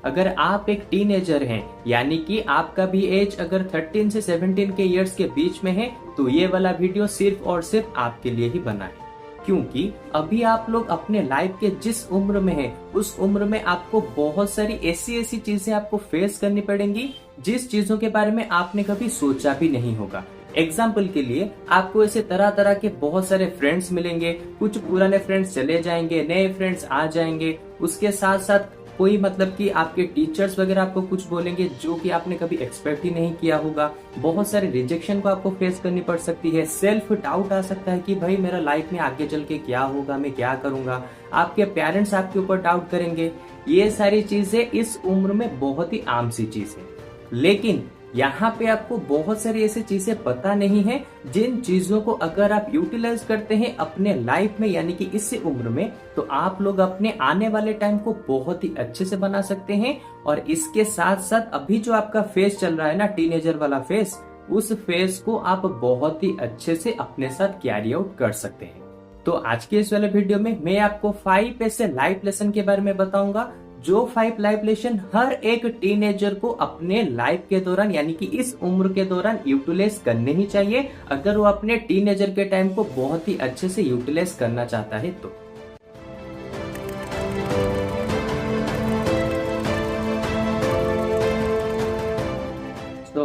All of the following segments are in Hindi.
अगर आप एक टीनेजर हैं, यानी कि आपका भी एज अगर 13 से 17 के इयर्स के बीच में है, तो ये वाला वीडियो सिर्फ और सिर्फ आपके लिए ही बना है। क्योंकि अभी आप लोग अपने लाइफ के जिस उम्र में हैं, उस उम्र में आपको बहुत सारी ऐसी ऐसी चीजें आपको फेस करनी पड़ेंगी जिस चीजों के बारे में आपने कभी सोचा भी नहीं होगा। एग्जाम्पल के लिए आपको ऐसे तरह तरह के बहुत सारे फ्रेंड्स मिलेंगे, कुछ पुराने फ्रेंड्स चले जाएंगे, नए फ्रेंड्स आ जाएंगे। उसके साथ साथ कोई मतलब कि आपके टीचर्स वगैरह आपको कुछ बोलेंगे जो कि आपने कभी एक्सपेक्ट ही नहीं किया होगा। बहुत सारे रिजेक्शन को आपको फेस करनी पड़ सकती है। सेल्फ डाउट आ सकता है कि भाई मेरा लाइफ में आगे चल के क्या होगा, मैं क्या करूंगा। आपके पेरेंट्स आपके ऊपर डाउट करेंगे। ये सारी चीजें इस उम्र में बहुत ही आम सी चीज है। लेकिन यहाँ पे आपको बहुत सारी ऐसी चीजें पता नहीं है जिन चीजों को अगर आप यूटिलाइज करते हैं अपने लाइफ में, यानी कि इस उम्र में, तो आप लोग अपने आने वाले टाइम को बहुत ही अच्छे से बना सकते हैं। और इसके साथ साथ अभी जो आपका फेज चल रहा है ना, टीनेजर वाला फेज, उस फेज को आप बहुत ही अच्छे से अपने साथ कैरी आउट कर सकते हैं। तो आज के इस वाले वीडियो में मैं आपको 5 ऐसे लाइफ लेसन के बारे में बताऊंगा जो 5 लाइफ लेसन हर एक टीनेजर को अपने लाइफ के दौरान, यानी कि इस उम्र के दौरान यूटिलाइज करने ही चाहिए, अगर वो अपने टीनेजर के टाइम को बहुत ही अच्छे से यूटिलाइज करना चाहता है तो।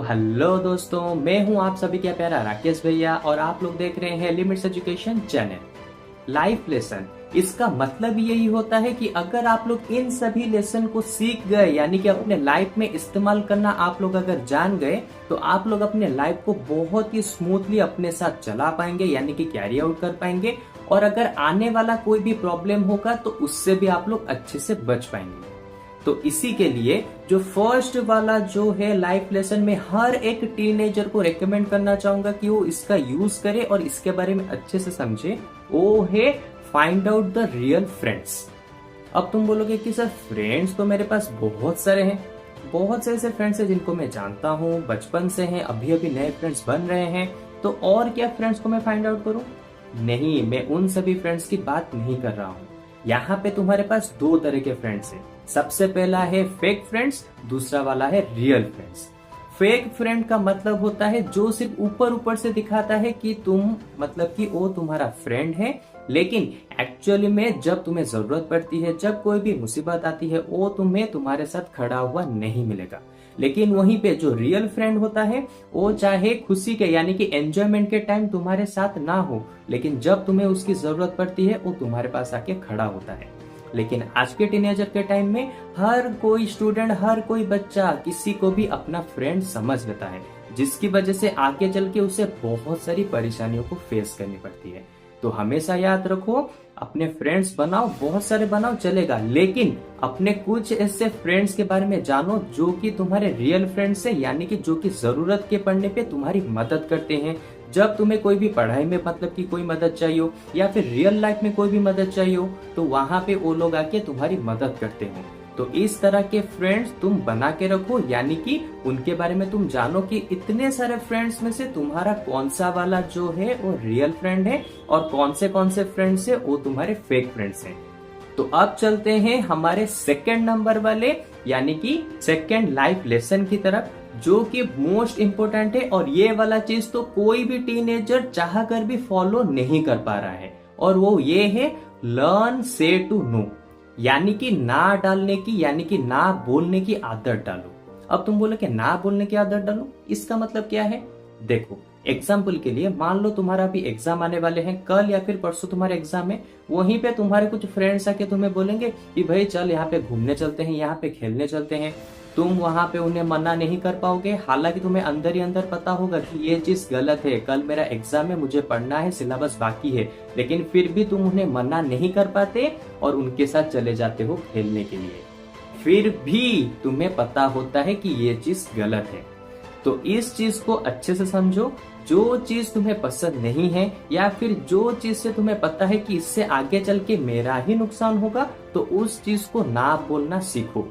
हेलो दोस्तों, मैं हूं आप सभी का प्यारा राकेश भैया और आप लोग देख रहे हैं limits education channel. Life lesson, इसका मतलब यही होता है कि अगर आप लोग इन सभी लेसन को सीख गए, यानी कि अपने लाइफ में इस्तेमाल करना आप लोग अगर जान गए, तो आप लोग अपने लाइफ को बहुत ही स्मूथली अपने साथ चला पाएंगे, यानी कि कैरी आउट कर पाएंगे। और अगर आने वाला कोई भी प्रॉब्लम होगा तो उससे भी आप लोग अच्छे से बच पाएंगे। तो इसी के लिए जो फर्स्ट वाला जो है लाइफ लेसन में हर एक टीनेजर को रेकमेंड करना चाहूंगा कि वो इसका यूज करे और इसके बारे में अच्छे से समझे, वो है find out the real friends. अब तुम बोलोगे कि सर फ्रेंड्स तो मेरे पास बहुत सारे हैं, बहुत से ऐसे फ्रेंड्स हैं जिनको मैं जानता हूँ, बचपन से हैं, अभी अभी नए फ्रेंड्स बन रहे हैं, तो और क्या फ्रेंड्स को मैं फाइंड आउट करूँ? नहीं, मैं उन सभी फ्रेंड्स की बात नहीं कर रहा हूँ। यहाँ पे तुम्हारे पास 2 तरह के फ्रेंड्स हैं। सबसे पहला है फेक फ्रेंड्स, दूसरा वाला है रियल फ्रेंड्स। फेक फ्रेंड का मतलब होता है जो सिर्फ ऊपर ऊपर से दिखाता है कि तुम मतलब कि वो तुम्हारा फ्रेंड है, लेकिन एक्चुअली में जब तुम्हें जरूरत पड़ती है, जब कोई भी मुसीबत आती है, वो तुम्हें तुम्हारे साथ खड़ा हुआ नहीं मिलेगा। लेकिन वहीं पे जो रियल फ्रेंड होता है, वो चाहे खुशी के यानी कि एंजॉयमेंट के टाइम तुम्हारे साथ ना हो, लेकिन जब तुम्हें उसकी जरूरत पड़ती है वो तुम्हारे पास आके खड़ा होता है। लेकिन आज के टीनेजर के टाइम में हर कोई स्टूडेंट, हर कोई बच्चा किसी को भी अपना फ्रेंड समझ लेता है, जिसकी वजह से आगे चल के उसे बहुत सारी परेशानियों को फेस करनी पड़ती है। तो हमेशा याद रखो, अपने फ्रेंड्स बनाओ, बहुत सारे बनाओ चलेगा, लेकिन अपने कुछ ऐसे फ्रेंड्स के बारे में जानो जो कि तुम्हारे रियल फ्रेंड्स है, यानी कि जो कि जरूरत के पड़ने पे तुम्हारी मदद करते हैं। जब तुम्हें कोई भी पढ़ाई में मतलब कि कोई मदद चाहिए हो, या फिर रियल लाइफ में कोई भी मदद चाहिए हो, तो वहां पे वो लोग आके तुम्हारी मदद करते हैं। तो इस तरह के फ्रेंड्स तुम बना के रखो, यानी कि उनके बारे में तुम जानो कि इतने सारे फ्रेंड्स में से तुम्हारा कौन सा वाला जो है वो रियल फ्रेंड है और कौन से फ्रेंड्स है वो तुम्हारे फेक फ्रेंड्स हैं। तो अब चलते हैं हमारे सेकंड नंबर वाले, यानी कि सेकंड लाइफ लेसन की तरफ, जो कि मोस्ट इम्पोर्टेंट है। और ये वाला चीज तो कोई भी टीनेजर चाह कर भी फॉलो नहीं कर पा रहा है, और वो ये है लर्न से टू नो, यानी कि ना डालने की, यानी कि ना बोलने की आदत डालो। अब तुम बोले कि ना बोलने की आदत डालो, इसका मतलब क्या है? देखो, एग्जाम्पल के लिए मान लो तुम्हारा भी एग्जाम आने वाले हैं, कल या फिर परसों तुम्हारे एग्जाम है। वहीं पे तुम्हारे कुछ फ्रेंड्स आके तुम्हें बोलेंगे कि भाई चल यहाँ पे घूमने चलते हैं, यहाँ पे खेलने चलते हैं। तुम वहां पे उन्हें मना नहीं कर पाओगे, हालांकि तुम्हें अंदर ही अंदर पता होगा कि ये चीज गलत है, कल मेरा एग्जाम है, मुझे पढ़ना है, सिलेबस बाकी है, लेकिन फिर भी तुम उन्हें मना नहीं कर पाते और उनके साथ चले जाते हो खेलने के लिए। फिर भी तुम्हें पता होता है कि ये चीज गलत है। तो इस चीज को अच्छे से समझो। जो चीज तुम्हें पसंद नहीं है, या फिर जो चीज से तुम्हें पता है कि इससे आगे चल के मेरा ही नुकसान होगा, तो उस चीज को ना बोलना सीखो।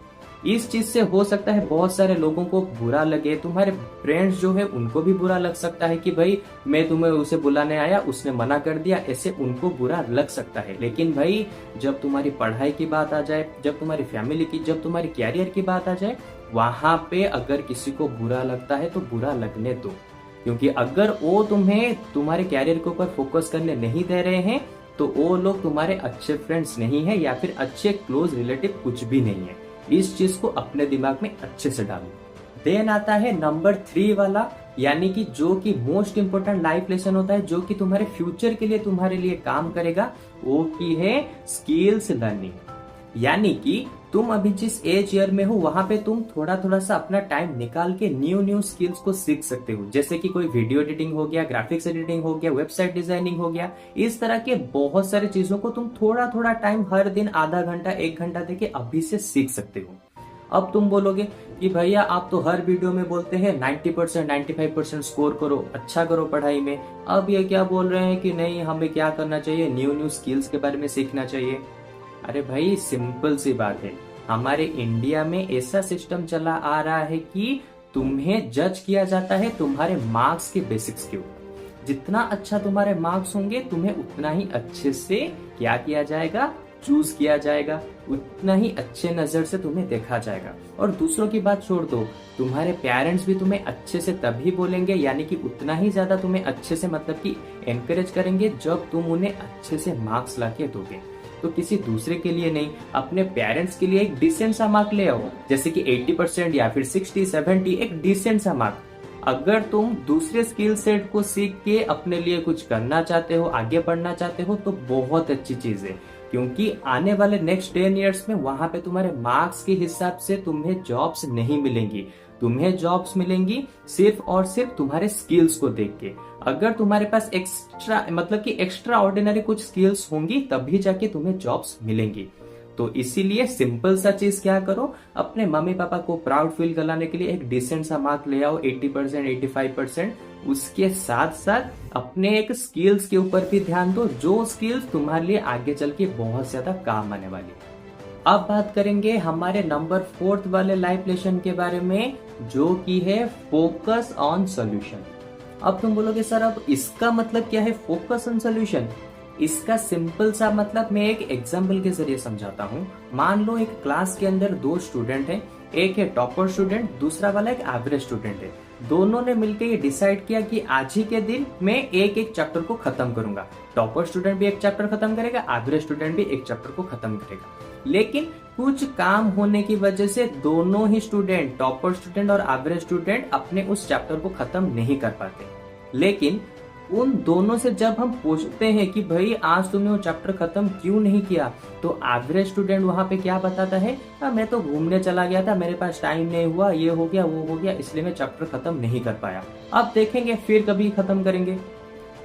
इस चीज से हो सकता है बहुत सारे लोगों को बुरा लगे, तुम्हारे फ्रेंड्स जो है उनको भी बुरा लग सकता है कि भाई मैं तुम्हें उसे बुलाने आया, उसने मना कर दिया, ऐसे उनको बुरा लग सकता है। लेकिन भाई जब तुम्हारी पढ़ाई की बात आ जाए, जब तुम्हारी फैमिली की, जब तुम्हारी कैरियर की बात आ जाए, वहां पे अगर किसी को बुरा लगता है तो बुरा लगने दो। क्योंकि अगर वो तुम्हें तुम्हारे कैरियर के ऊपर फोकस करने नहीं दे रहे हैं तो वो लोग तुम्हारे अच्छे फ्रेंड्स नहीं है या फिर अच्छे क्लोज रिलेटिव कुछ भी नहीं है। इस चीज को अपने दिमाग में अच्छे से डालो। देन आता है नंबर 3 वाला, यानी कि जो कि मोस्ट इंपोर्टेंट लाइफ लेसन होता है, जो कि तुम्हारे फ्यूचर के लिए तुम्हारे लिए काम करेगा, वो की है स्किल्स लर्निंग। यानी कि तुम अभी जिस एज ईयर में हो वहां पे तुम थोड़ा थोड़ा सा अपना टाइम निकाल के न्यू स्किल्स को सीख सकते हो। जैसे कि कोई वीडियो एडिटिंग हो गया, ग्राफिक्स एडिटिंग हो गया, वेबसाइट डिजाइनिंग हो गया, इस तरह के बहुत सारी चीजों को तुम थोड़ा थोड़ा टाइम हर दिन आधा घंटा 1 घंटा देके अभी से सीख सकते हो। अब तुम बोलोगे कि भैया आप तो हर वीडियो में बोलते हैं 90% 95% स्कोर करो, अच्छा करो पढ़ाई में, अब ये क्या बोल रहे हैं कि नहीं हमें क्या करना चाहिए, न्यू स्किल्स के बारे में सीखना चाहिए। अरे भाई सिंपल सी बात है, हमारे इंडिया में ऐसा सिस्टम चला आ रहा है कि तुम्हें जज किया जाता है तुम्हारे मार्क्स के बेसिक्स के ऊपर। जितना अच्छा तुम्हारे मार्क्स होंगे तुम्हें उतना ही अच्छे से क्या किया जाएगा, चूज किया जाएगा, उतना ही अच्छे नजर से तुम्हें देखा जाएगा। और दूसरों की बात छोड़ दो, तुम्हारे पेरेंट्स भी तुम्हें अच्छे से तभी बोलेंगे, यानी कि उतना ही ज्यादा तुम्हें अच्छे से मतलब कि एनकरेज करेंगे जब तुम उन्हें अच्छे से मार्क्स लाके दोगे। तो किसी दूसरे के लिए नहीं, अपने पेरेंट्स के लिए एक डिसेंट सा मार्क ले आओ, जैसे कि 80% या फिर 60 70, एक डिसेंट सा मार्क। अगर तुम दूसरे स्किल सेट को सीख के अपने लिए कुछ करना चाहते हो, आगे बढ़ना चाहते हो, तो बहुत अच्छी चीज है। क्योंकि आने वाले नेक्स्ट 10 इयर्स में वहां पे तुम्हारे मार्क्स के हिसाब से तुम्हें जॉब्स नहीं मिलेंगी, तुम्हें जॉब्स मिलेंगी सिर्फ और सिर्फ तुम्हारे स्किल्स को देख के। अगर तुम्हारे पास एक्स्ट्रा मतलब कि एक्स्ट्रा ऑर्डिनरी कुछ स्किल्स होंगी तभी जाके तुम्हें जॉब्स मिलेंगी। तो इसीलिए सिंपल सा चीज क्या करो, अपने मम्मी पापा को प्राउड फील कराने के लिए एक डिसेंट सा मार्क ले आओ, 80% 85%। उसके साथ साथ अपने एक स्किल्स के ऊपर भी ध्यान दो, जो स्किल्स तुम्हारे लिए आगे चल के बहुत ज्यादा काम आने वाली है। अब बात करेंगे हमारे नंबर 4 वाले लाइफ लेसन के बारे में, जो कि है फोकस ऑन सोल्यूशन। अब तुम बोलोगे सर अब इसका मतलब क्या है फोकस ऑन सोल्यूशन? इसका सिंपल सा मतलब मैं एक एग्जाम्पल के जरिए समझाता हूँ। मान लो एक क्लास के अंदर 2 स्टूडेंट हैं, एक है टॉपर स्टूडेंट, दूसरा वाला एक एवरेज स्टूडेंट है। दोनों ने मिलकर ये डिसाइड किया कि आज ही के दिन मैं एक चैप्टर को खत्म करूंगा। टॉपर स्टूडेंट भी एक चैप्टर खत्म करेगा, एवरेज स्टूडेंट भी एक चैप्टर को खत्म करेगा। लेकिन कुछ काम होने की वजह से दोनों ही स्टूडेंट, टॉपर स्टूडेंट और एवरेज स्टूडेंट, अपने उस चैप्टर को खत्म नहीं कर पाते। लेकिन उन दोनों से जब हम पूछते हैं कि भाई आज तुमने वो चैप्टर खत्म क्यों नहीं किया, तो एवरेज स्टूडेंट वहां पे क्या बताता है, मैं तो घूमने चला गया था, मेरे पास टाइम नहीं हुआ, ये हो गया वो हो गया, इसलिए मैं चैप्टर खत्म नहीं कर पाया, अब देखेंगे फिर कभी खत्म करेंगे।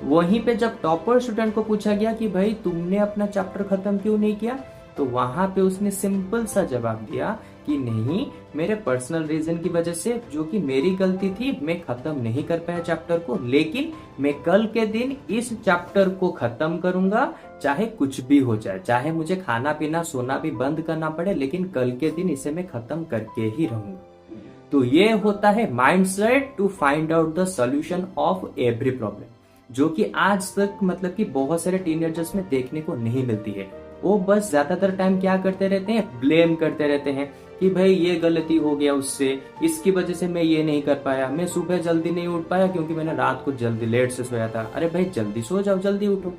वहीं पे जब टॉपर स्टूडेंट को पूछा गया कि भाई तुमने अपना चैप्टर खत्म क्यों नहीं किया, तो वहां पे उसने सिंपल सा जवाब दिया कि नहीं, मेरे पर्सनल रीजन की वजह से, जो कि मेरी गलती थी, मैं खत्म नहीं कर पाया चैप्टर को, लेकिन मैं कल के दिन इस चैप्टर को खत्म करूंगा, चाहे कुछ भी हो जाए, चाहे मुझे खाना पीना सोना भी बंद करना पड़े, लेकिन कल के दिन इसे मैं खत्म करके ही रहूंगा। तो ये होता है mindset to find out the solution of every problem, जो कि आज तक मतलब कि बहुत सारे टीनेजर्स में देखने को नहीं मिलती है। वो बस ज्यादातर टाइम क्या करते रहते हैं, ब्लेम करते रहते हैं कि भाई ये गलती हो गया उससे, इसकी वजह से मैं ये नहीं कर पाया, मैं सुबह जल्दी नहीं उठ पाया क्योंकि मैंने रात को जल्दी लेट से सोया था। अरे भाई जल्दी सो जाओ, जल्दी उठो,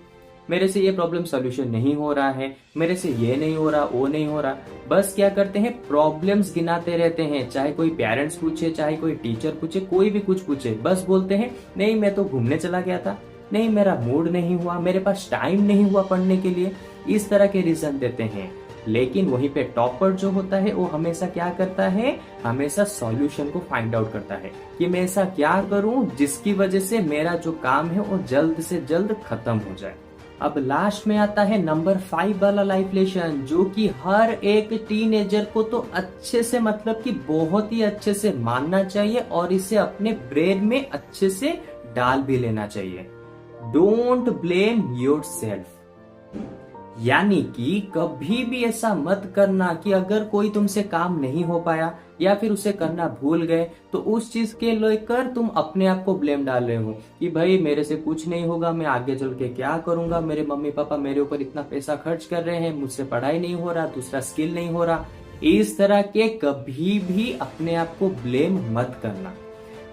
मेरे से ये प्रॉब्लम सोल्यूशन नहीं हो रहा है, मेरे से ये नहीं हो रहा, वो नहीं हो रहा। बस क्या करते हैं, प्रॉब्लम्स गिनाते रहते हैं, चाहे कोई पेरेंट्स पूछे, चाहे कोई टीचर पूछे, कोई भी कुछ पूछे, बस बोलते हैं नहीं मैं तो घूमने चला गया था, नहीं मेरा मूड नहीं हुआ, मेरे पास टाइम नहीं हुआ पढ़ने के लिए, इस तरह के रीजन देते हैं। लेकिन वहीं पे टॉपर जो होता है वो हमेशा क्या करता है, हमेशा सॉल्यूशन को फाइंड आउट करता है कि मैं ऐसा क्या करूं जिसकी वजह से मेरा जो काम है वो जल्द से जल्द खत्म हो जाए। अब लास्ट में आता है नंबर 5 वाला लाइफ लेसन, जो कि हर एक टीनेजर को तो अच्छे से मतलब कि बहुत ही अच्छे से मानना चाहिए और इसे अपने ब्रेन में अच्छे से डाल भी लेना चाहिए। Don't blame yourself. यानी कि कभी भी ऐसा मत करना कि अगर कोई तुमसे काम नहीं हो पाया या फिर उसे करना भूल गए तो उस चीज के लेकर तुम अपने आप को ब्लेम डाल रहे हो कि भाई मेरे से कुछ नहीं होगा, मैं आगे चल के क्या करूंगा, मेरे मम्मी पापा मेरे ऊपर इतना पैसा खर्च कर रहे हैं, मुझसे पढ़ाई नहीं हो रहा, दूसरा स्किल नहीं हो रहा। इस तरह के कभी भी अपने आप को ब्लेम मत करना,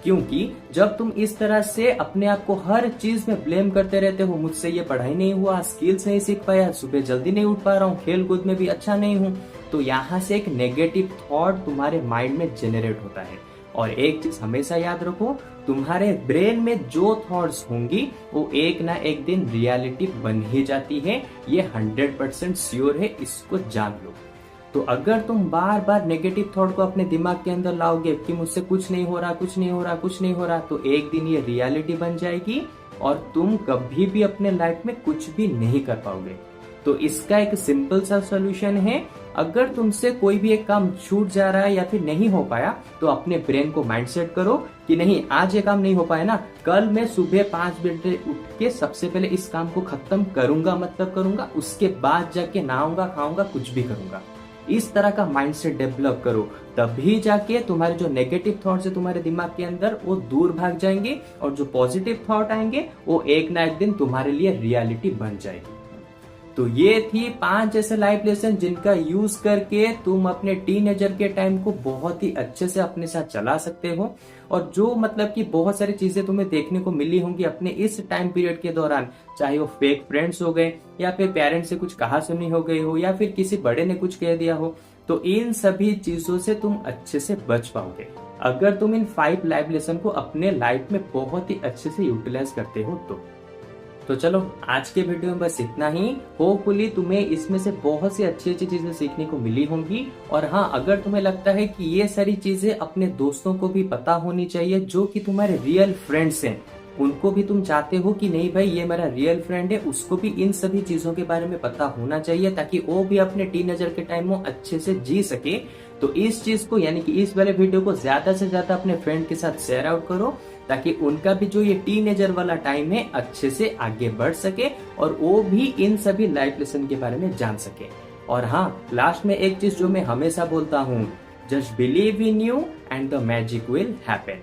क्योंकि जब तुम इस तरह से अपने आप को हर चीज में ब्लेम करते रहते हो, मुझसे ये पढ़ाई नहीं हुआ, स्किल्स नहीं सीख पाया, सुबह जल्दी नहीं उठ पा रहा हूँ, खेल कूद में भी अच्छा नहीं हूँ, तो यहाँ से एक नेगेटिव थॉट तुम्हारे माइंड में जनरेट होता है। और एक चीज हमेशा याद रखो, तुम्हारे ब्रेन में जो थॉट्स होंगी वो एक ना एक दिन रियलिटी बन ही जाती है, ये 100% श्योर है, इसको जान लो। तो अगर तुम बार बार नेगेटिव थॉट को अपने दिमाग के अंदर लाओगे कि मुझसे कुछ नहीं हो रहा, कुछ नहीं हो रहा, कुछ नहीं हो रहा, तो एक दिन ये रियलिटी बन जाएगी और तुम कभी भी अपने लाइफ में कुछ भी नहीं कर पाओगे। तो इसका एक सिंपल सा सोल्यूशन है, अगर तुमसे कोई भी एक काम छूट जा रहा है या फिर नहीं हो पाया तो अपने ब्रेन को माइंडसेट करो कि नहीं, आज ये काम नहीं हो पाया ना, कल मैं सुबह 5 बजे उठ के सबसे पहले इस काम को खत्म करूंगा, मतलब करूंगा, उसके बाद जाके नहाऊंगा, खाऊंगा, कुछ भी करूंगा। इस तरह का माइंडसेट डेवलप करो, तभी जाके तुम्हारे जो नेगेटिव थॉट्स है तुम्हारे दिमाग के अंदर वो दूर भाग जाएंगे और जो पॉजिटिव थॉट आएंगे वो एक ना एक दिन तुम्हारे लिए रियलिटी बन जाएगी। तो ये थी 5 ऐसे लाइफ लेसन जिनका यूज करके तुम अपने टीनेजर के टाइम को बहुत ही अच्छे से अपने साथ चला सकते हो। और जो मतलब कि बहुत सारी चीजें तुम्हें देखने को मिली होंगी अपने इस टाइम पीरियड के दौरान, चाहे वो फेक फ्रेंड्स हो गए या फिर पेरेंट्स से कुछ कहा सुनी हो गई हो या फिर किसी बड़े ने कुछ कह दिया हो, तो इन सभी चीजों से तुम अच्छे से बच पाओगे अगर तुम इन 5 लाइफ लेसन को अपने लाइफ में बहुत ही अच्छे से यूटिलाइज करते हो। तो चलो आज के वीडियो में बस इतना ही। होपफुली तुम्हें इसमें से बहुत सी अच्छी अच्छी चीजें सीखने को मिली होंगी। और हाँ, अगर तुम्हें लगता है कि ये सारी चीजें अपने दोस्तों को भी पता होनी चाहिए जो कि तुम्हारे रियल फ्रेंड्स हैं, उनको भी तुम चाहते हो कि नहीं भाई ये मेरा रियल फ्रेंड है, उसको भी इन सभी चीजों के बारे में पता होना चाहिए ताकि वो भी अपने टीनेजर के टाइम में अच्छे से जी सके, तो इस चीज को यानी कि इस वाले वीडियो को ज्यादा से ज्यादा अपने फ्रेंड के साथ शेयर आउट करो ताकि उनका भी जो ये टीनेजर वाला टाइम है अच्छे से आगे बढ़ सके और वो भी इन सभी लाइफ लेसन के बारे में जान सके। और हाँ, लास्ट में एक चीज जो मैं हमेशा बोलता हूँ, just believe in you and the magic will happen.